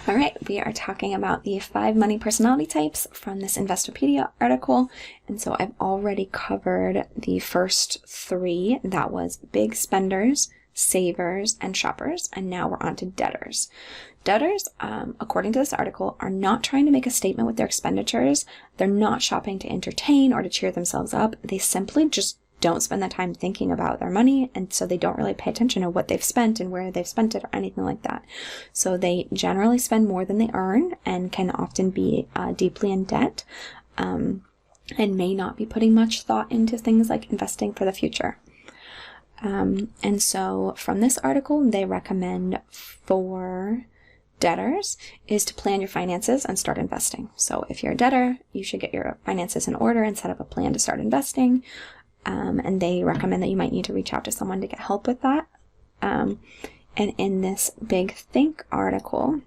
All right, we are talking about the 5 money personality types from this Investopedia article. And so I've already covered the first 3. That was big spenders, savers, and shoppers. And now we're on to debtors. Debtors, according to this article, are not trying to make a statement with their expenditures. They're not shopping to entertain or to cheer themselves up. They simply just don't spend that time thinking about their money, and so they don't really pay attention to what they've spent and where they've spent it or anything like that. So they generally spend more than they earn and can often be deeply in debt, and may not be putting much thought into things like investing for the future. And so from this article, they recommend for debtors is to plan your finances and start investing. So if you're a debtor, you should get your finances in order and set up a plan to start investing. And they recommend that you might need to reach out to someone to get help with that. And in this Big Think article,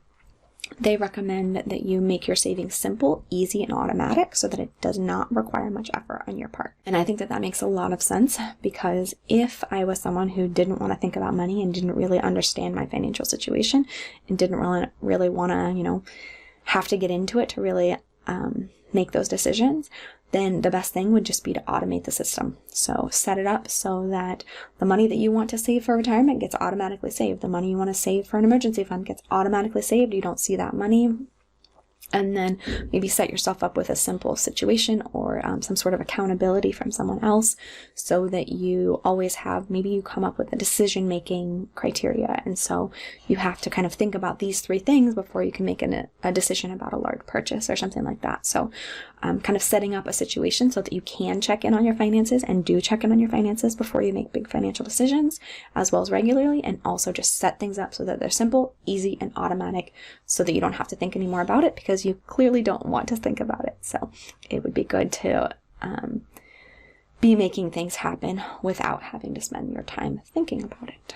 they recommend that you make your savings simple, easy, and automatic so that it does not require much effort on your part. And I think that that makes a lot of sense, because if I was someone who didn't want to think about money and didn't really understand my financial situation and didn't really want to, have to get into it to really make those decisions, then the best thing would just be to automate the system. So set it up so that the money that you want to save for retirement gets automatically saved. The money you want to save for an emergency fund gets automatically saved. You don't see that money. And then maybe set yourself up with a simple situation or some sort of accountability from someone else, so that you always have, maybe you come up with a decision-making criteria. And so you have to kind of think about these 3 things before you can make a decision about a large purchase or something like that. So kind of setting up a situation so that you can check in on your finances and do check in on your finances before you make big financial decisions, as well as regularly, and also just set things up so that they're simple, easy, and automatic, so that you don't have to think anymore about it, because you clearly don't want to think about it. So it would be good to be making things happen without having to spend your time thinking about it.